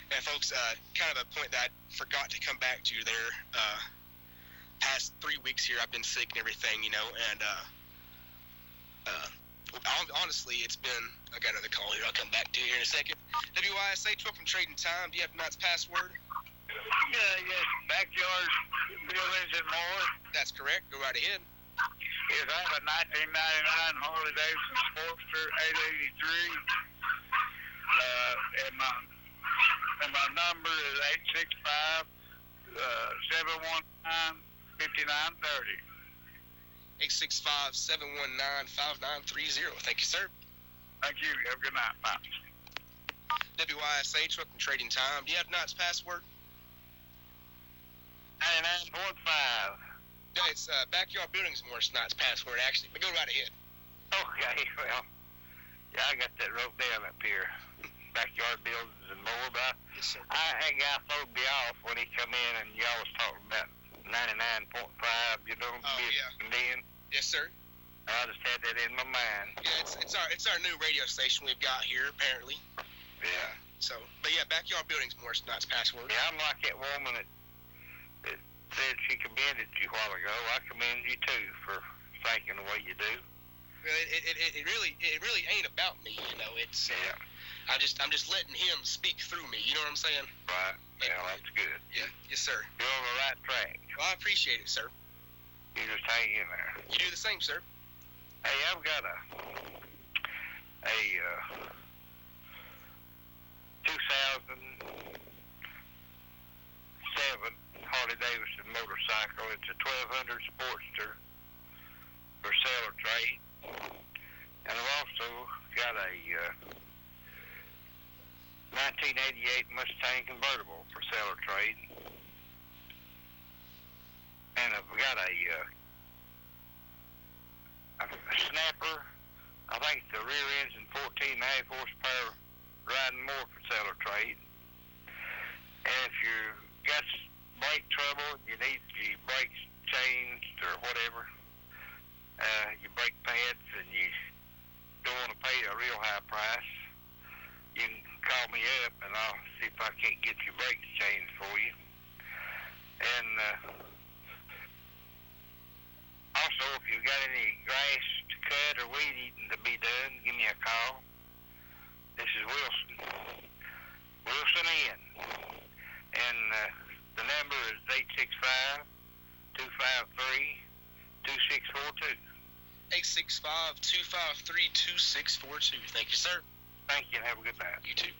And folks, kind of a point that I forgot to come back to there. Past 3 weeks here, I've been sick and everything, you know, and honestly, it's been. I got another call here. I'll come back to you here in a second. WYSH, welcome to Trading Time. Do you have tonight's password? Yes, Backyard Buildings and More. That's correct. Go right ahead. Yes, I have a 1999 Harley Davidson Sportster 883. And my number is 865-719-5930. 865-719-5930. Thank you, sir. Thank you. Have a good night. Bye. WYSH, welcome to Trading Time. Do you have tonight's password? 99.5. Yeah, it's Backyard Buildings and More tonight's password, actually. But go right ahead. Okay, well, yeah, I got that wrote down up here. Backyard Buildings and More. But yes, sir. I had guy phoned me off when he come in and y'all was talking about 99.5, you know, and then. Yes, sir. I just had that in my mind. Yeah, it's our new radio station we've got here, apparently. Yeah. So, but yeah, Backyard Buildings More tonight's password. Yeah, I'm like that woman that said she commended you a while ago. I commend you too for thinking the way you do. Well, it really ain't about me, you know. It's yeah. I'm just letting him speak through me. You know what I'm saying? Right. Yeah, that's good. Yeah. Yes, sir. You're on the right track. Well, I appreciate it, sir. You just hang in there. You do the same, sir. Hey, I've got a 2007 Harley Davidson motorcycle. It's a 1200 Sportster for sale or trade. And I've also got a 1988 Mustang convertible for sale or trade. And I've got a Snapper. I think the rear engine 14.5 horsepower riding more for sale or trade. And if you got brake trouble, you need your brakes changed or whatever, your brake pads, and you don't want to pay a real high price, you can call me up and I'll see if I can't get your brakes changed for you. And also, if you've got any grass to cut or weed eating to be done, give me a call. This is Wilson. Wilson Inn. And the number is 865-253-2642. 865-253-2642. Thank you, sir. Thank you, and have a good night. You too.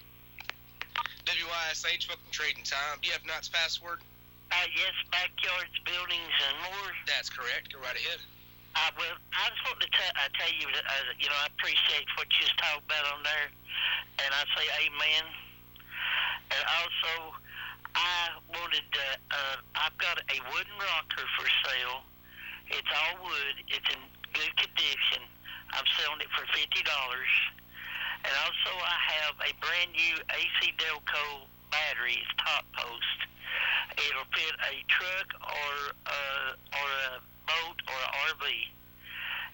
WYSH, welcome to Trading Time. Do you have tonight's password? Yes, Backyards, Buildings, and More. That's correct. Go right ahead. I just want to tell you that, I appreciate what you just talked about on there, and I say amen. And also, I wanted I've got a wooden rocker for sale. It's all wood. It's in good condition. I'm selling it for $50. And also, I have a brand new AC Delco battery. It's top post. It'll fit a truck or a boat or an RV,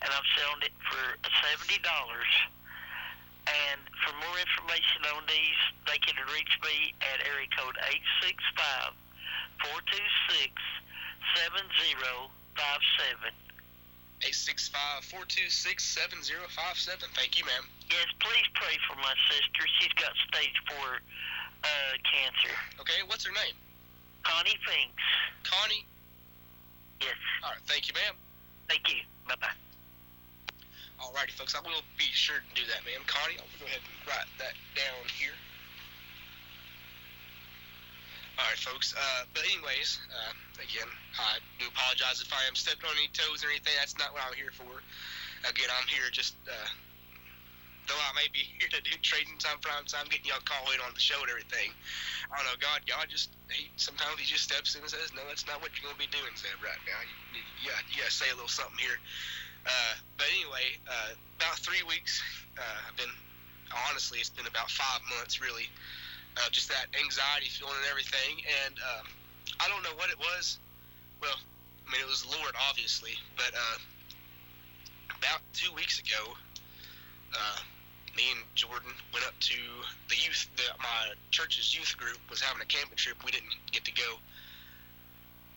and I'm selling it for $70. And for more information on these, they can reach me at area code 865-426-7057. 865-426-7057. Thank you, ma'am. Yes, please pray for my sister. She's got stage 4 cancer. Okay, what's her name? Connie Finks. Connie? Yes. All right, thank you, ma'am. Thank you. Bye-bye. All righty, folks, I will be sure to do that, ma'am. Connie, I'll go ahead and write that down here. All right, right, folks. But anyways, again, I do apologize if I am stepping on any toes or anything. That's not what I'm here for. Again, I'm here just, though I may be here to do trading time, prime time, getting y'all call in on the show and everything. I don't know, God sometimes he just steps in and says, no, that's not what you're going to be doing, Zeb, right now. You got to say a little something here. But anyway, about 3 weeks, honestly, it's been about 5 months, really. Just that anxiety feeling and everything, and I don't know what it was. Well, I mean, it was the Lord, obviously, but about 2 weeks ago, me and Jordan went up to the youth. My church's youth group was having a camping trip. We didn't get to go,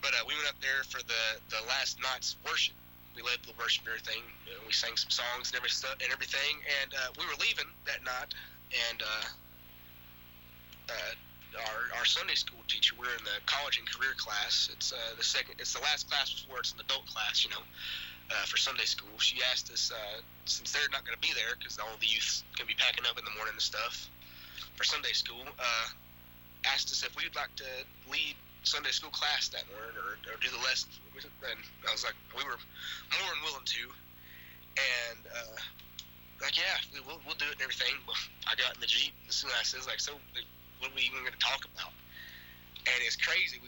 but we went up there for the last night's worship. We led the worship and everything. We sang some songs and everything, and we were leaving that night, and our Sunday school teacher, we're in the college and career class. It's the last class before it's an adult class, for Sunday school. She asked us, since they're not going to be there because all the youth's going to be packing up in the morning and stuff for Sunday school, asked us if we'd like to lead Sunday school class that morning or do the lesson. And I was like, we were more than willing to, and yeah, we'll do it and everything. Well, I got in the Jeep, and as soon as I said, so what are we even going to talk about? And it's crazy.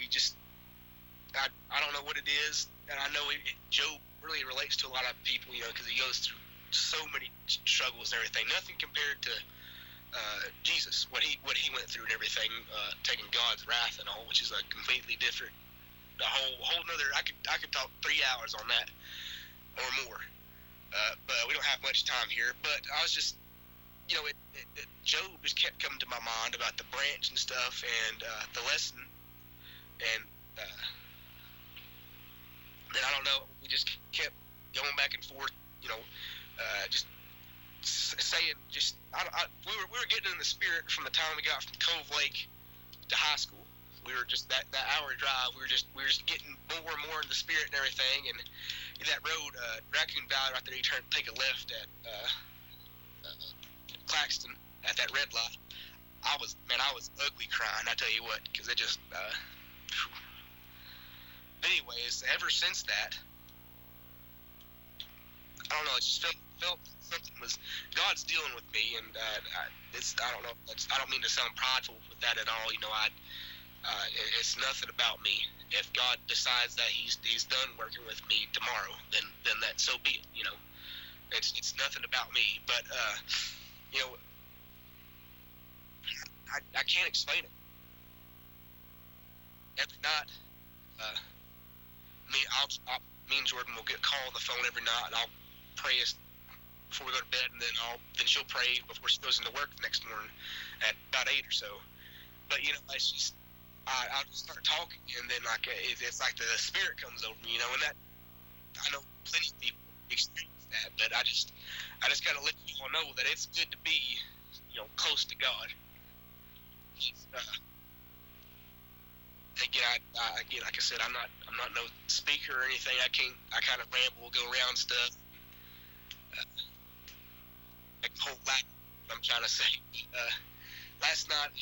I don't know what it is, and I know Job really relates to a lot of people, because he goes through so many struggles and everything. Nothing compared to Jesus, what he went through and everything, taking God's wrath and all, which is a completely different, a whole nother. I could talk 3 hours on that or more, but we don't have much time here. But I was just, Job just kept coming to my mind about the branch and stuff, and the lesson, and then I don't know, we just kept going back and forth, just saying, we were getting in the spirit from the time we got from Cove Lake to high school. We were just that hour drive. We were just getting more and more in the spirit and everything. And that road, Raccoon Valley, right there, you take a left at Claxton at that red light. I was ugly crying. I tell you what, because it just. Anyways, ever since that, I don't know. It just felt something was God's dealing with me, and I don't know. I don't mean to sound prideful with that at all. It's nothing about me. If God decides that He's done working with me tomorrow, then that so be it. It's nothing about me. But I can't explain it. Every night, me and Jordan will get called on the phone every night, and I'll pray before we go to bed, and then she'll pray before she goes into work the next morning at about 8 or so. But it's just I'll just start talking, and then it's like the spirit comes over me, and that I know plenty of people experience that, but I just got to let you all know that it's good to be close to God. Again, like I said, I'm not no speaker or anything. I kind of ramble, go around stuff. Like the whole lot I'm trying to say. Last night,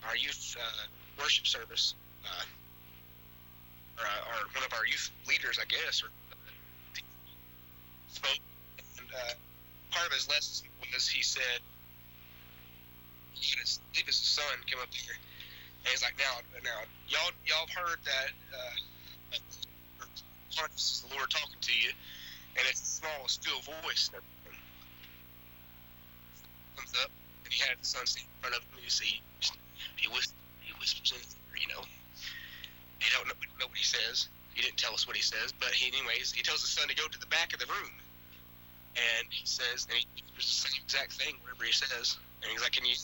our youth worship service, or one of our youth leaders, I guess, spoke, and part of his lesson was he said, his son come up here, and he's like, now, y'all have heard that this is the Lord talking to you, and it's a small, still voice that comes up, and he had the son stand in front of him, and you see, he whispers in his ear, we don't know what he says. He didn't tell us what he says, but he tells the son to go to the back of the room, and he says, and he whispers the same exact thing, whatever he says, and he's like, can you?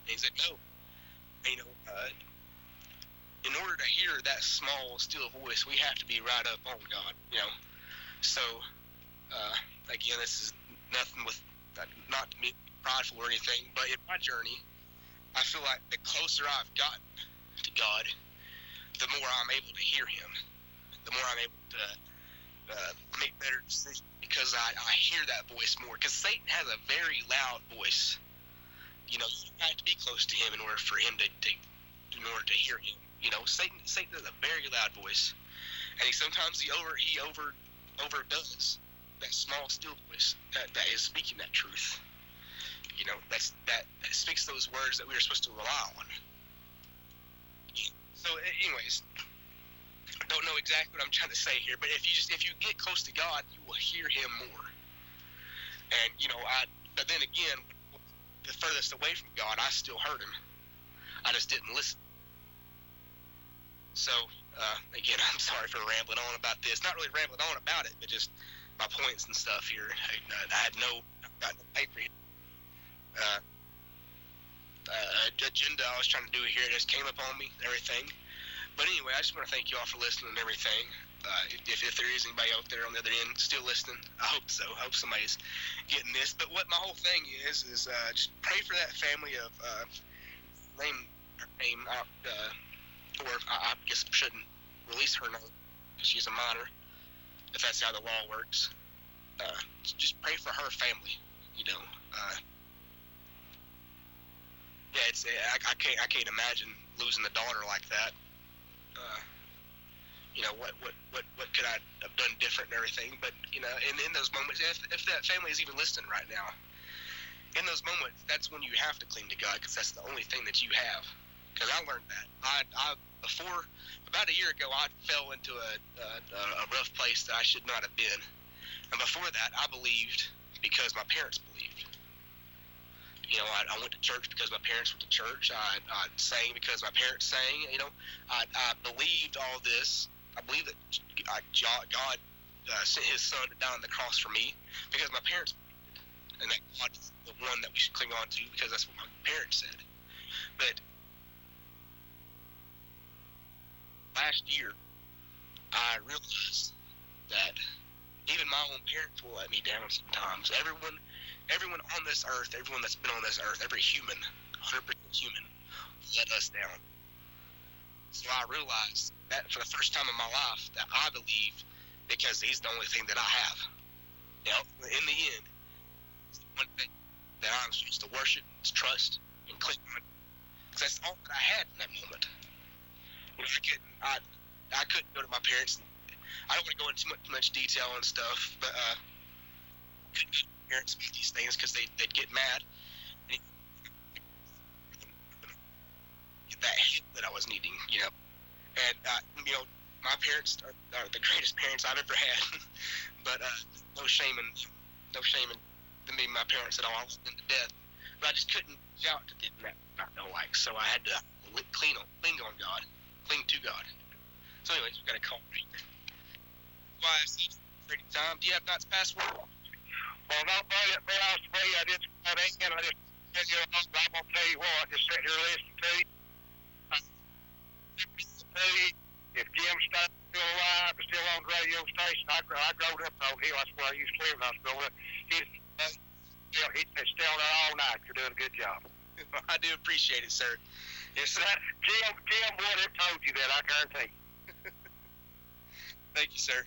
And he said, no. In order to hear that small, still voice, we have to be right up on God, So, again, this is nothing with, not to be prideful or anything, but in my journey, I feel like the closer I've gotten to God, the more I'm able to hear Him, the more I'm able to make better decisions, because I hear that voice more. Because Satan has a very loud voice, You know, you have to be close to him in order for him in order to hear him. You know, Satan has a very loud voice, and sometimes he overdoes that small still voice that is speaking that truth. You know, that speaks those words that we are supposed to rely on. Yeah. So, anyways, I don't know exactly what I'm trying to say here, but if you get close to God, you will hear him more. And but then again, the furthest away from God, I still heard him. I just didn't listen. So, again, I'm sorry for rambling on about this. Not really rambling on about it, but just my points and stuff here. I had no paper here. Agenda I was trying to do here, it just came up on me and everything. But anyway, I just want to thank you all for listening and everything. If there is anybody out there on the other end still listening, I hope so. I hope somebody's getting this. But what my whole thing is just pray for that family of name out, or I guess I shouldn't release her name because she's a minor, if that's how the law works. Just pray for her family. Yeah, I can't imagine losing a daughter like that. What could I have done different and everything? But in those moments, if that family is even listening right now, in those moments, that's when you have to cling to God, because that's the only thing that you have. Because I learned that. Before about a year ago, I fell into a rough place that I should not have been. And before that, I believed because my parents believed. I went to church because my parents went to church. I sang because my parents sang. I believed all this. I believe that God sent his son to die on the cross for me because my parents believed it. And that God is the one that we should cling on to because that's what my parents said. But last year, I realized that even my own parents will let me down sometimes. Everyone on this earth, everyone that's been on this earth, every human, 100% human, let us down. So I realized that for the first time in my life that I believe because he's the only thing that I have. In the end, it's the one thing that I'm supposed to worship, trust, and cling on. Because that's all that I had in that moment. I couldn't go to my parents. I don't want to go into too much detail and stuff, but I couldn't go to my parents about these things because they'd get mad. Get that hit that I was needing, And, my parents are the greatest parents I've ever had. But no shame in them being my parents at all. I loved them to death. But I just couldn't shout to them that I don't like. So I had to cling on God. Cling to God. So anyways, we got a call right here. WYSH trading time. Do you have Knott's password? Well, not by it, but I just got in and I just said, I'm going to tell you what, just sit here listening to you. If Jim Stone's still alive, still on the radio station, I grew up on Hill. That's where I used to live when I was growing up. He's still there all night. You're doing a good job. I do appreciate it, sir. Yes, sir. Jim would have told you that, I guarantee. Thank you, sir.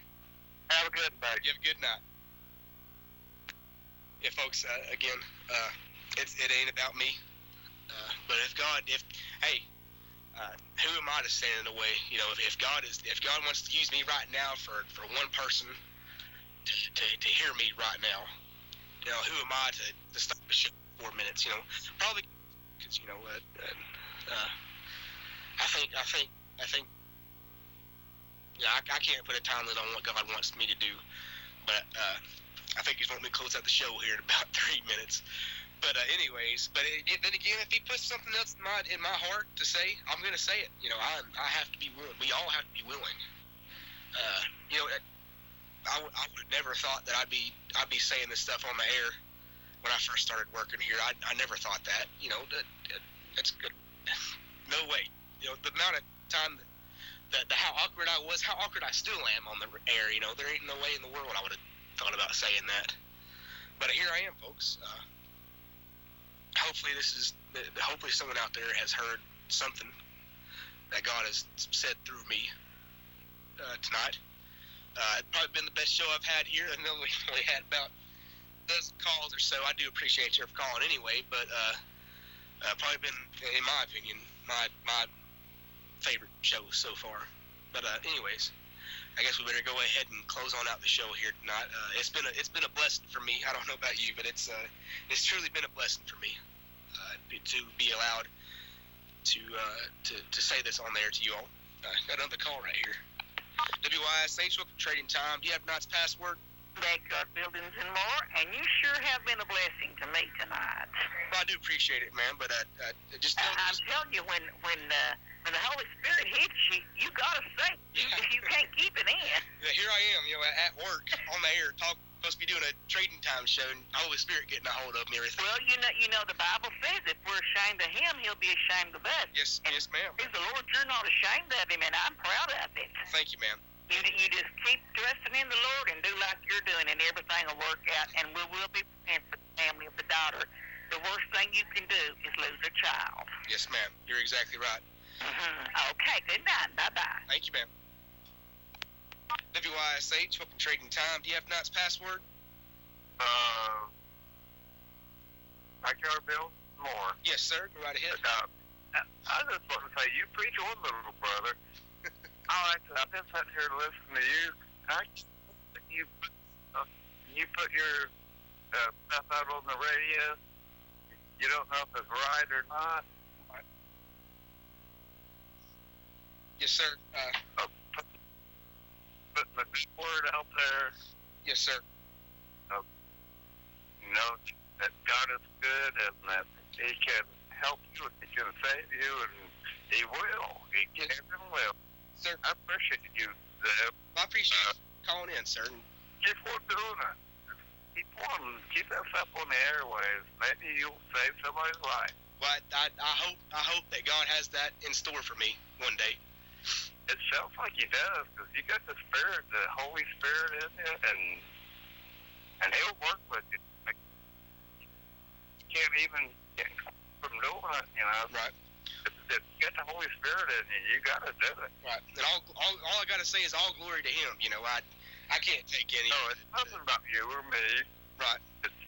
Have a good night. You have a good night. Yeah, folks, again, it ain't about me. But who am I to stand in the way? If God wants to use me right now for one person to hear me right now, who am I to stop the show for 4 minutes? Probably because I think I can't put a time limit on what God wants me to do, but I think he's wanting me to close out the show here in about 3 minutes. But anyways, then again, if he puts something else in my heart to say, I'm going to say it. I have to be willing. We all have to be willing. I would have never thought that I'd be saying this stuff on the air when I first started working here. I never thought that. That's good. No way. The amount of time how awkward I was, how awkward I still am on the air. There ain't no way in the world I would have thought about saying that. But here I am, folks. Hopefully someone out there has heard something that God has said through me tonight. It's probably been the best show I've had here. I know we only had about a dozen calls or so. I do appreciate you for calling anyway, but Probably been, in my opinion, my favorite show so far. But anyways, I guess we better go ahead and close on out the show here tonight. It's been a blessing for me. I don't know about you, but it's truly been a blessing for me to be allowed to say this on there to you all. Got another call right here. WYSH, welcome to Trading Time. Do you have tonight's password? Backyard buildings and more, and you sure have been a blessing to me tonight. Well, I do appreciate it, man, but I'm telling you, when the Holy Spirit hits you, you gotta sing. Yeah. You can't keep it in. Yeah, here I am, at work on the air, supposed to be doing a Trading Time show, and the Holy Spirit getting a hold of me and everything. Well, you know, the Bible says if we're ashamed of Him, He'll be ashamed of us. Yes, ma'am. Praise the Lord, you're not ashamed of Him, and I'm proud of it. Thank you, ma'am. You just keep trusting in the Lord and do like you're doing, and everything will work out, and we will be praying for the family of the daughter. The worst thing you can do is lose a child. Yes, ma'am. You're exactly right. Okay, good night. Bye-bye. Thank you, ma'am. WYSH, welcome to Trading Time. Do you have tonight's password? Backyard Bill more. Yes, sir. Go right ahead. I just want to say, you preach one, little brother. I've been sitting here listening to you. You put your stuff out on the radio. You don't know if it's right or not. Yes, sir. Putting the good word out there. Yes, sir. You know that God is good and that He can help you and He can save you, and He will. He can and will. Sir, I appreciate you, Zeb. I appreciate you calling in, sir. Keep on doing it. Keep that stuff on the airwaves. Maybe you'll save somebody's life. Well, I hope that God has that in store for me one day. It sounds like He does, because you got the Spirit, the Holy Spirit in you, and He'll work with you. You can't even get from doing it, you know. Right. If you got the Holy Spirit in you, you got to do it. Right. And all I got to say is all glory to Him. You know, I can't take any. No, it's nothing about you or me. Right. It's